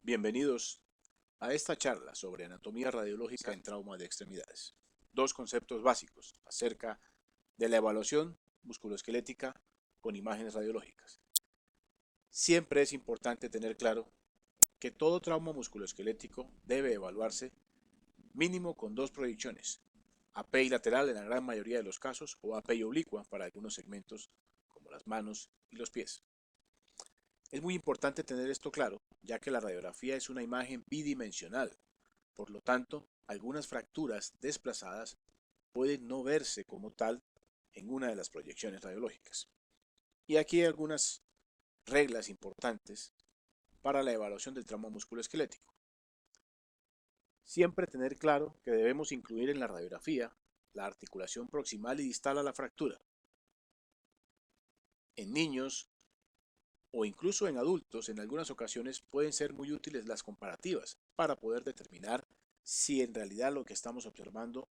Bienvenidos a esta charla sobre anatomía radiológica en trauma de extremidades. Dos conceptos básicos acerca de la evaluación musculoesquelética con imágenes radiológicas. Siempre es importante tener claro que todo trauma musculoesquelético debe evaluarse mínimo con dos proyecciones, AP y lateral en la gran mayoría de los casos o AP y oblicua para algunos segmentos como las manos y los pies. Es muy importante tener esto claro, ya que la radiografía es una imagen bidimensional. Por lo tanto, algunas fracturas desplazadas pueden no verse como tal en una de las proyecciones radiológicas. Y aquí hay algunas reglas importantes para la evaluación del trauma musculoesquelético. Siempre tener claro que debemos incluir en la radiografía la articulación proximal y distal a la fractura. En niños o incluso en adultos, en algunas ocasiones pueden ser muy útiles las comparativas para poder determinar si en realidad lo que estamos observando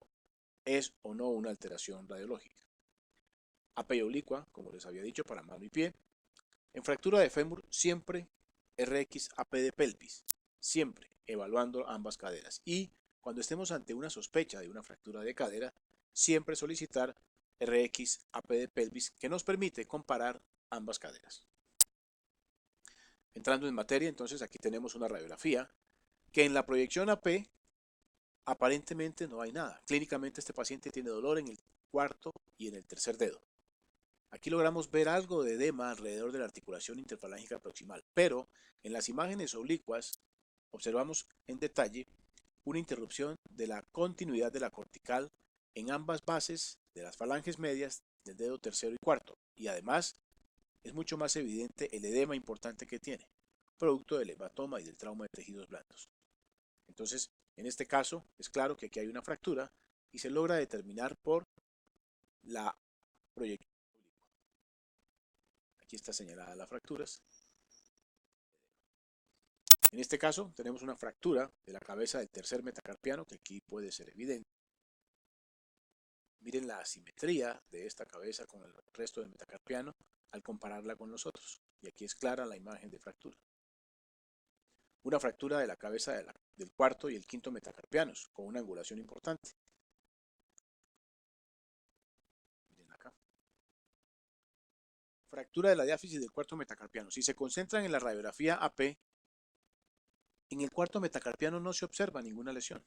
es o no una alteración radiológica. AP y oblicua, como les había dicho, para mano y pie. En fractura de fémur, siempre RX AP de pelvis, siempre evaluando ambas caderas. Y cuando estemos ante una sospecha de una fractura de cadera, siempre solicitar RX AP de pelvis, que nos permite comparar ambas caderas. Entrando en materia, entonces aquí tenemos una radiografía que en la proyección AP aparentemente no hay nada. Clínicamente este paciente tiene dolor en el cuarto y en el tercer dedo. Aquí logramos ver algo de edema alrededor de la articulación interfalángica proximal, pero en las imágenes oblicuas observamos en detalle una interrupción de la continuidad de la cortical en ambas bases de las falanges medias del dedo tercero y cuarto, y además es mucho más evidente el edema importante que tiene, producto del hematoma y del trauma de tejidos blandos. Entonces, en este caso, es claro que aquí hay una fractura y se logra determinar por la proyección. Aquí está señalada las fracturas. En este caso, tenemos una fractura de la cabeza del tercer metacarpiano, que aquí puede ser evidente. Miren la asimetría de esta cabeza con el resto del metacarpiano al compararla con los otros. Y aquí es clara la imagen de fractura. Una fractura de la cabeza del cuarto y el quinto metacarpianos, con una angulación importante. Miren acá. Fractura de la diáfisis del cuarto metacarpiano. Si se concentran en la radiografía AP, en el cuarto metacarpiano no se observa ninguna lesión,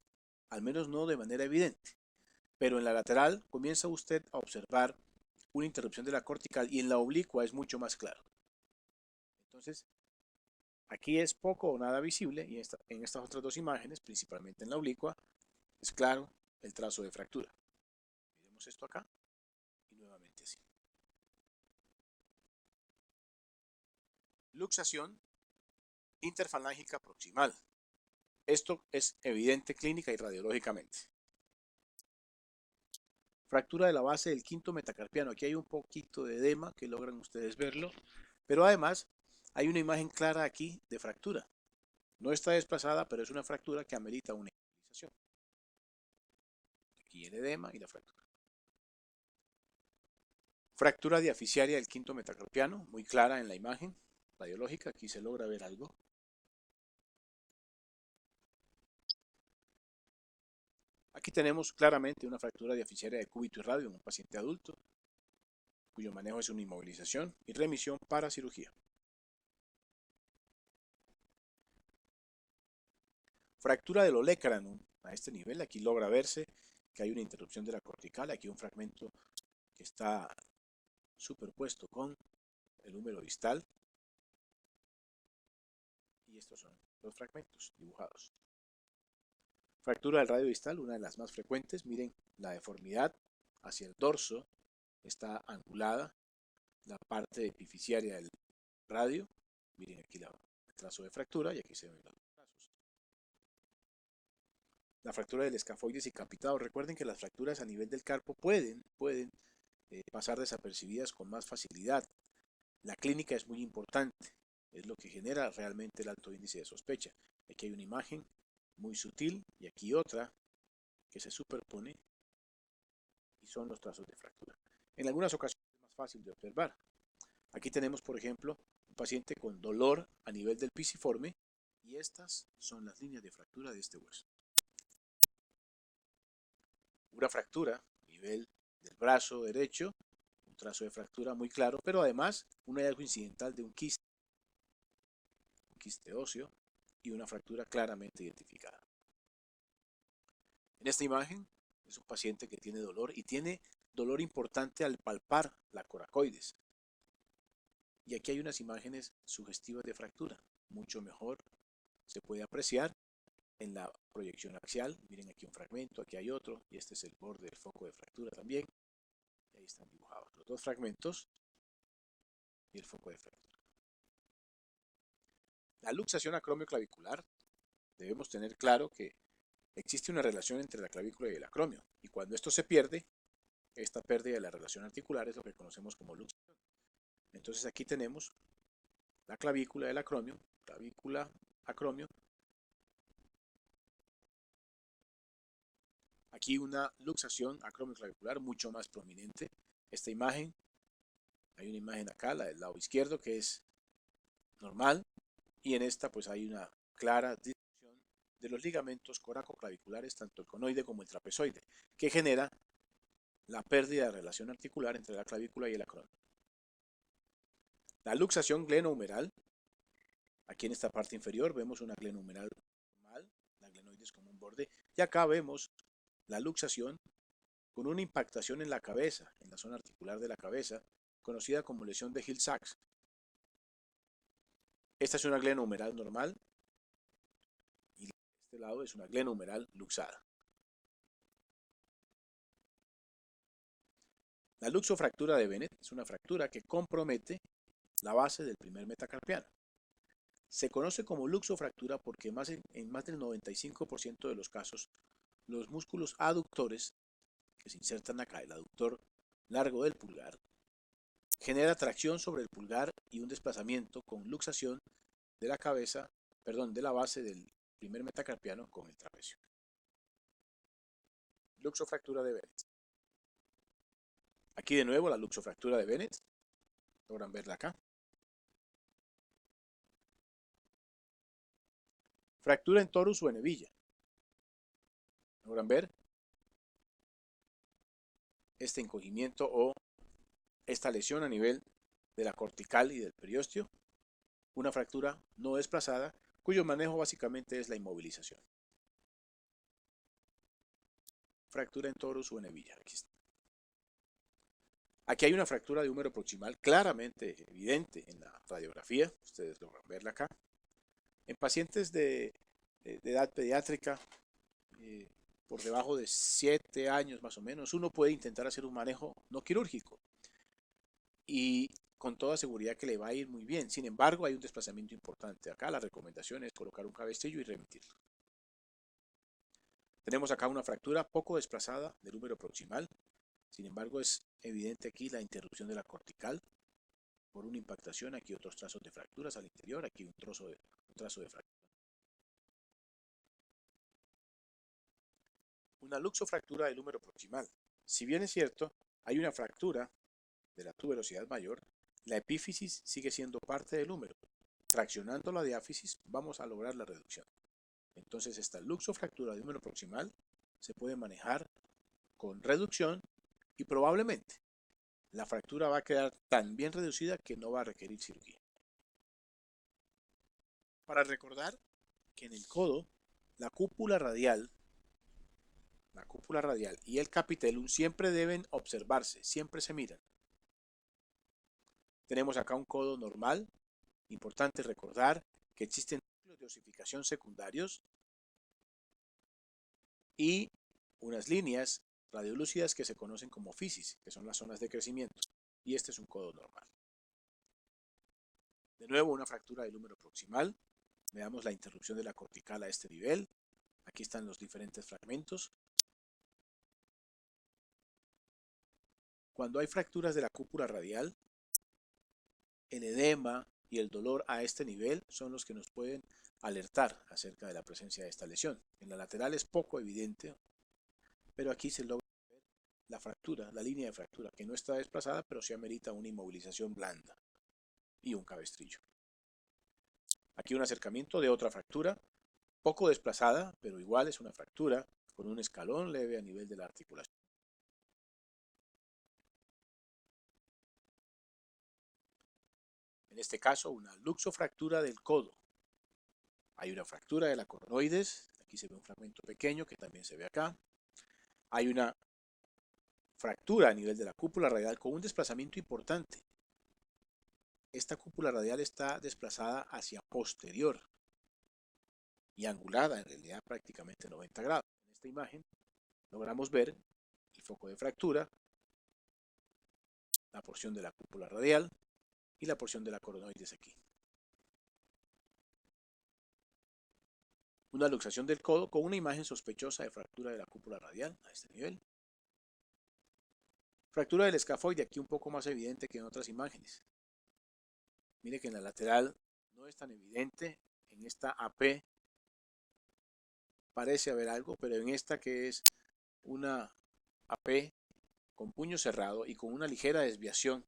al menos no de manera evidente. Pero en la lateral comienza usted a observar una interrupción de la cortical y en la oblicua es mucho más claro. Entonces, aquí es poco o nada visible y en estas otras dos imágenes, principalmente en la oblicua, es claro el trazo de fractura. Miremos esto acá y nuevamente así. Luxación interfalángica proximal. Esto es evidente clínica y radiológicamente. Fractura de la base del quinto metacarpiano. Aquí hay un poquito de edema que logran ustedes verlo, pero además hay una imagen clara aquí de fractura. No está desplazada, pero es una fractura que amerita una inmovilización. Aquí el edema y la fractura. Fractura diaficiaria del quinto metacarpiano, muy clara en la imagen radiológica. Aquí se logra ver algo. Aquí tenemos claramente una fractura diaficiaria de cúbito y radio en un paciente adulto, cuyo manejo es una inmovilización y remisión para cirugía. Fractura del olecranon a este nivel, aquí logra verse que hay una interrupción de la cortical, aquí un fragmento que está superpuesto con el húmero distal y estos son los fragmentos dibujados. Fractura del radio distal, una de las más frecuentes, miren la deformidad hacia el dorso, está angulada, la parte epifisiaria del radio, miren aquí el trazo de fractura y aquí se ven los trazos. La fractura del escafoides y capitado, recuerden que las fracturas a nivel del carpo pueden pasar desapercibidas con más facilidad. La clínica es muy importante, es lo que genera realmente el alto índice de sospecha. Aquí hay una imagen muy sutil y aquí otra que se superpone y son los trazos de fractura. En algunas ocasiones es más fácil de observar. Aquí tenemos, por ejemplo, un paciente con dolor a nivel del pisiforme Y estas son las líneas de fractura de este hueso. Una fractura a nivel del brazo derecho, un trazo de fractura muy claro, pero además un hallazgo incidental de un quiste óseo y una fractura claramente identificada. En esta imagen es un paciente que tiene dolor y tiene dolor importante al palpar la coracoides. Y aquí hay unas imágenes sugestivas de fractura. Mucho mejor se puede apreciar en la proyección axial. Miren aquí un fragmento, aquí hay otro, y este es el borde del foco de fractura también. Y ahí están dibujados los dos fragmentos y el foco de fractura. La luxación acromioclavicular, debemos tener claro que existe una relación entre la clavícula y el acromio, y cuando esto se pierde, esta pérdida de la relación articular es lo que conocemos como luxación. Entonces aquí tenemos la clavícula del acromio, clavícula, acromio. Aquí una luxación acromioclavicular mucho más prominente. Esta imagen, hay una imagen acá, la del lado izquierdo, que es normal, y en esta pues hay una clara disfunción de los ligamentos coracoclaviculares, tanto el conoide como el trapezoide, que genera la pérdida de relación articular entre la clavícula y el acromio. La luxación glenohumeral, aquí en esta parte inferior vemos una glenohumeral normal, la glenoides como un borde, y acá vemos la luxación con una impactación en la cabeza, en la zona articular de la cabeza, conocida como lesión de Hill-Sachs. Esta es una glenohumeral normal y este lado es una glenohumeral luxada. La luxofractura de Bennett es una fractura que compromete la base del primer metacarpiano. Se conoce como luxofractura porque en más del 95% de los casos los músculos aductores que se insertan acá, el aductor largo del pulgar, genera tracción sobre el pulgar y un desplazamiento con luxación de la cabeza, perdón, de la base del primer metacarpiano con el trapecio. Luxofractura de Bennett. Aquí de nuevo la luxofractura de Bennett. Logran verla acá. Fractura en torus o en hebilla. ¿Logran ver este encogimiento o esta lesión a nivel de la cortical y del periósteo? Una fractura no desplazada cuyo manejo básicamente es la inmovilización. Fractura en torus o en hebilla. Aquí está. Aquí hay una fractura de húmero proximal claramente evidente en la radiografía. Ustedes logran verla acá. En pacientes de edad pediátrica, por debajo de 7 años más o menos, uno puede intentar hacer un manejo no quirúrgico y con toda seguridad que le va a ir muy bien. Sin embargo, hay un desplazamiento importante. Acá la recomendación es colocar un cabestrillo y remitirlo. Tenemos acá una fractura poco desplazada del húmero proximal. Sin embargo, es evidente aquí la interrupción de la cortical por una impactación. Aquí otros trazos de fracturas al interior. Aquí un trazo de fractura. Una luxofractura del húmero proximal. Si bien es cierto, hay una fractura de la tuberosidad mayor, la epífisis sigue siendo parte del húmero. Traccionando la diáfisis vamos a lograr la reducción. Entonces esta luxofractura del húmero proximal se puede manejar con reducción y probablemente la fractura va a quedar tan bien reducida que no va a requerir cirugía. Para recordar que en el codo la cúpula radial y el capitellum siempre deben observarse, siempre se miran. Tenemos acá un codo normal. Importante recordar que existen núcleos de osificación secundarios y unas líneas radiolúcidas que se conocen como fisis, que son las zonas de crecimiento. Y este es un codo normal. De nuevo, una fractura del húmero proximal. Veamos la interrupción de la cortical a este nivel. Aquí están los diferentes fragmentos. Cuando hay fracturas de la cúpula radial, el edema y el dolor a este nivel son los que nos pueden alertar acerca de la presencia de esta lesión. En la lateral es poco evidente, pero aquí se logra ver la fractura, la línea de fractura, que no está desplazada, pero sí amerita una inmovilización blanda y un cabestrillo. Aquí un acercamiento de otra fractura, poco desplazada, pero igual es una fractura con un escalón leve a nivel de la articulación. En este caso, una luxofractura del codo. Hay una fractura de la coronoides, aquí se ve un fragmento pequeño que también se ve acá. Hay una fractura a nivel de la cúpula radial con un desplazamiento importante. Esta cúpula radial está desplazada hacia posterior y angulada en realidad prácticamente 90 grados. En esta imagen logramos ver el foco de fractura, la porción de la cúpula radial y la porción de la coronoides aquí. Una luxación del codo con una imagen sospechosa de fractura de la cúpula radial a este nivel. Fractura del escafoide aquí un poco más evidente que en otras imágenes. Mire que en la lateral no es tan evidente, en esta AP parece haber algo, pero en esta que es una AP con puño cerrado y con una ligera desviación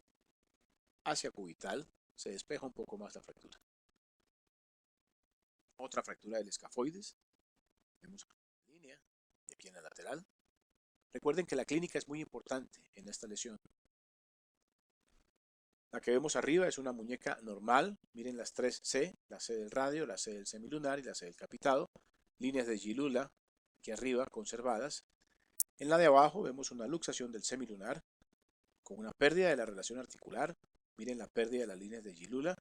hacia cubital, se despeja un poco más la fractura. Otra fractura del escafoides, vemos la línea de aquí en la lateral. Recuerden que la clínica es muy importante en esta lesión. La que vemos arriba es una muñeca normal, miren las 3 C, la C del radio, la C del semilunar y la C del capitado, líneas de Gilula aquí arriba conservadas. En la de abajo vemos una luxación del semilunar con una pérdida de la relación articular, miren la pérdida de las líneas de Gilula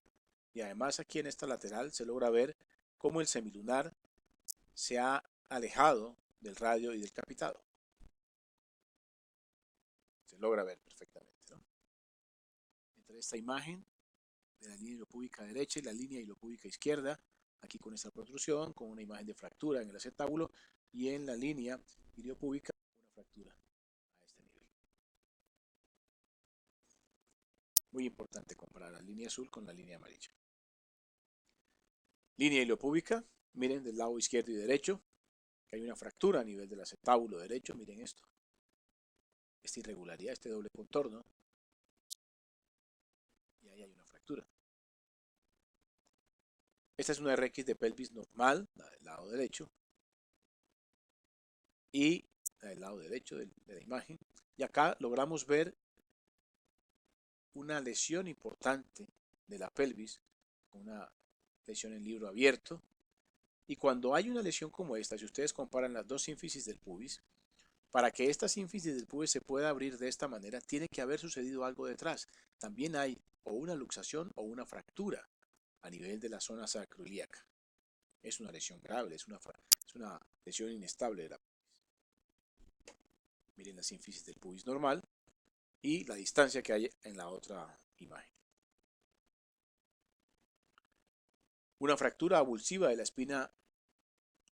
y además aquí en esta lateral se logra ver cómo el semilunar se ha alejado del radio y del capitado. Se logra ver perfectamente, ¿no? Entre esta imagen de la línea ilopúbica derecha y la línea ilopúbica izquierda, aquí con esta protrusión, con una imagen de fractura en el acetábulo y en la línea ilopúbica una fractura a este nivel. Muy importante comparar la línea azul con la línea amarilla. Línea ilopúbica, miren del lado izquierdo y derecho, que hay una fractura a nivel del acetábulo derecho, miren esto. Esta irregularidad, este doble contorno, y ahí hay una fractura. Esta es una RX de pelvis normal, la del lado derecho, y la del lado derecho de la imagen. Y acá logramos ver una lesión importante de la pelvis, una lesión en libro abierto. Y cuando hay una lesión como esta, si ustedes comparan las dos sínfisis del pubis, para que esta sínfisis del pubis se pueda abrir de esta manera, tiene que haber sucedido algo detrás. También hay o una luxación o una fractura a nivel de la zona sacroiliaca. Es una lesión grave, es una lesión inestable de la pubis. Miren la sínfisis del pubis normal y la distancia que hay en la otra imagen. Una fractura avulsiva de la espina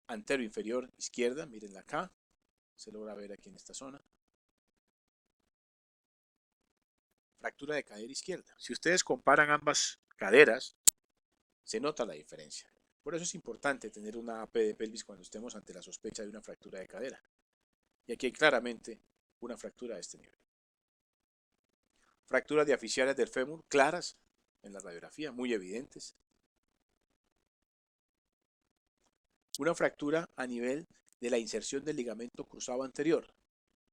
anteroinferior izquierda, mírenla acá, se logra ver aquí en esta zona. Fractura de cadera izquierda. Si ustedes comparan ambas caderas, se nota la diferencia. Por eso es importante tener una AP de pelvis cuando estemos ante la sospecha de una fractura de cadera. Y aquí hay claramente una fractura a este nivel. Fracturas diaficiales del fémur, claras en la radiografía, muy evidentes. Una fractura a nivel de la inserción del ligamento cruzado anterior.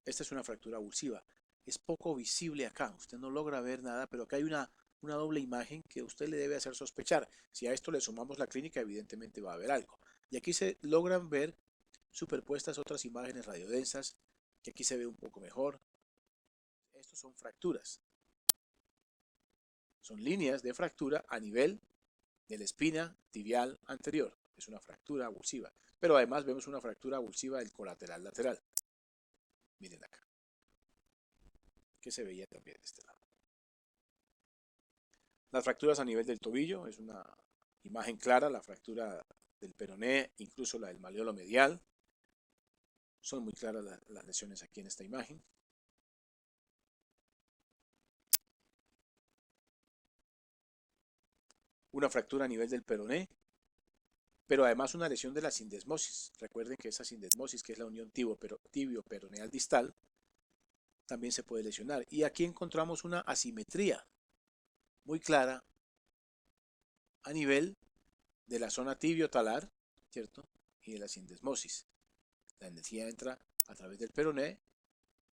Esta es una fractura avulsiva. Es poco visible acá, usted no logra ver nada, pero acá hay una doble imagen que usted le debe hacer sospechar. Si a esto le sumamos la clínica, evidentemente va a haber algo. Y aquí se logran ver superpuestas otras imágenes radiodensas, que aquí se ve un poco mejor. Estos son fracturas. Son líneas de fractura a nivel de la espina tibial anterior. Es una fractura avulsiva. Pero además vemos una fractura avulsiva del colateral lateral. Miren acá, que se veía también de este lado. Las fracturas a nivel del tobillo, es una imagen clara, la fractura del peroné, incluso la del maleolo medial. Son muy claras las lesiones aquí en esta imagen. Una fractura a nivel del peroné, pero además una lesión de la sindesmosis. Recuerden que esa sindesmosis, que es la unión tibio-peroneal distal, también se puede lesionar. Y aquí encontramos una asimetría muy clara a nivel de la zona tibio-talar, ¿cierto? Y de la sindesmosis. La energía entra a través del peroné,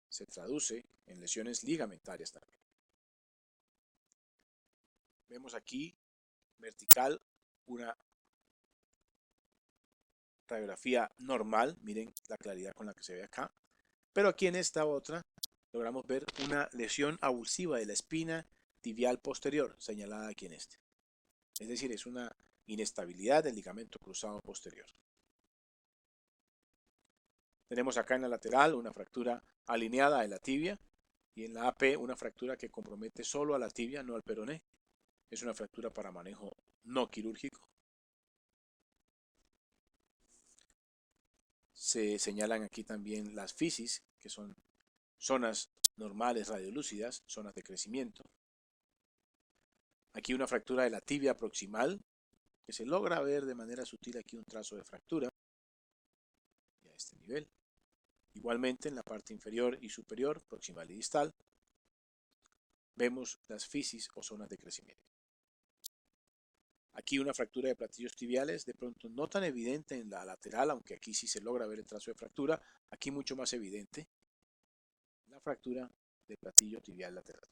se traduce en lesiones ligamentarias también. Vemos aquí, vertical, una radiografía normal, miren la claridad con la que se ve acá, pero aquí en esta otra logramos ver una lesión avulsiva de la espina tibial posterior, señalada aquí en este. Es decir, es una inestabilidad del ligamento cruzado posterior. Tenemos acá en la lateral una fractura alineada de la tibia y en la AP una fractura que compromete solo a la tibia, no al peroné. Es una fractura para manejo no quirúrgico. Se señalan aquí también las fisis, que son zonas normales radiolúcidas, zonas de crecimiento. Aquí una fractura de la tibia proximal, que se logra ver de manera sutil aquí un trazo de fractura y a este nivel. Igualmente en la parte inferior y superior, proximal y distal, vemos las fisis o zonas de crecimiento. Aquí una fractura de platillos tibiales, de pronto no tan evidente en la lateral, aunque aquí sí se logra ver el trazo de fractura, aquí mucho más evidente la fractura del platillo tibial lateral.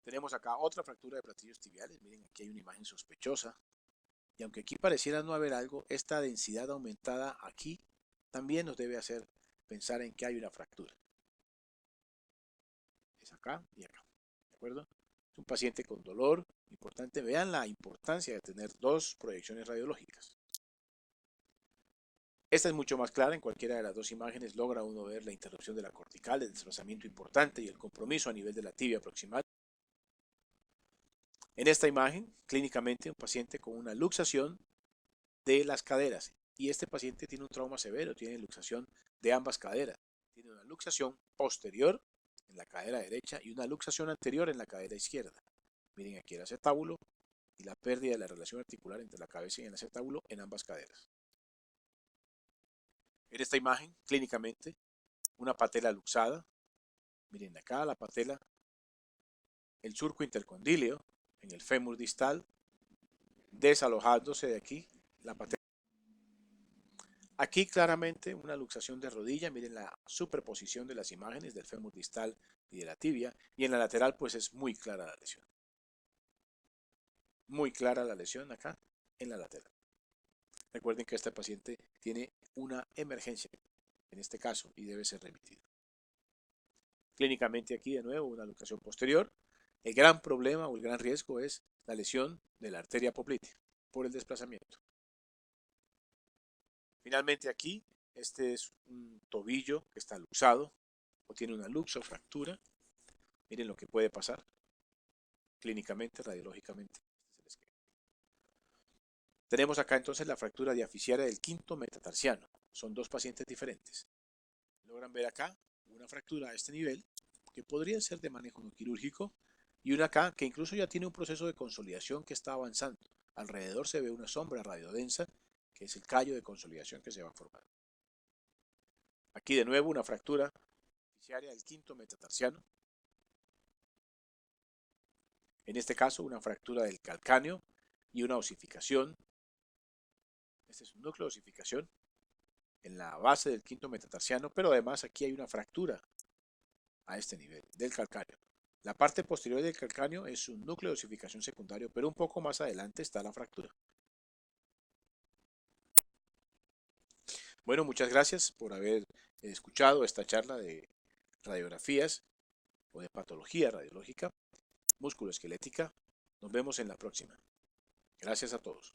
Tenemos acá otra fractura de platillos tibiales, miren aquí hay una imagen sospechosa, y aunque aquí pareciera no haber algo, esta densidad aumentada aquí también nos debe hacer pensar en que hay una fractura. Es acá y acá, ¿de acuerdo? Es un paciente con dolor, importante, vean la importancia de tener dos proyecciones radiológicas. Esta es mucho más clara, en cualquiera de las dos imágenes logra uno ver la interrupción de la cortical, el desplazamiento importante y el compromiso a nivel de la tibia proximal. En esta imagen, clínicamente, un paciente con una luxación de las caderas, y este paciente tiene un trauma severo, tiene luxación de ambas caderas, tiene una luxación posterior en la cadera derecha y una luxación anterior en la cadera izquierda. Miren aquí el acetábulo y la pérdida de la relación articular entre la cabeza y el acetábulo en ambas caderas. En esta imagen, clínicamente, una patela luxada. Miren acá la patela, el surco intercondíleo en el fémur distal, desalojándose de aquí la patela. Aquí claramente una luxación de rodilla, miren la superposición de las imágenes del fémur distal y de la tibia, y en la lateral pues es muy clara la lesión. Muy clara la lesión acá en la lateral. Recuerden que este paciente tiene una emergencia en este caso y debe ser remitido. Clínicamente aquí de nuevo una luxación posterior. El gran problema o el gran riesgo es la lesión de la arteria poplitea por el desplazamiento. Finalmente aquí, este es un tobillo que está luxado o tiene una luxofractura. Miren lo que puede pasar clínicamente, radiológicamente. Tenemos acá entonces la fractura diaficiaria del quinto metatarsiano. Son dos pacientes diferentes. Logran ver acá una fractura a este nivel que podría ser de manejo no quirúrgico y una acá que incluso ya tiene un proceso de consolidación que está avanzando. Alrededor se ve una sombra radiodensa que es el callo de consolidación que se va a formar. Aquí de nuevo una fractura diaficiaria del quinto metatarsiano. En este caso una fractura del calcáneo y una osificación. Este es un núcleo de osificación en la base del quinto metatarsiano, pero además aquí hay una fractura a este nivel del calcáneo. La parte posterior del calcáneo es un núcleo de osificación secundario, pero un poco más adelante está la fractura. Bueno, muchas gracias por haber escuchado esta charla de radiografías o de patología radiológica musculoesquelética. Nos vemos en la próxima. Gracias a todos.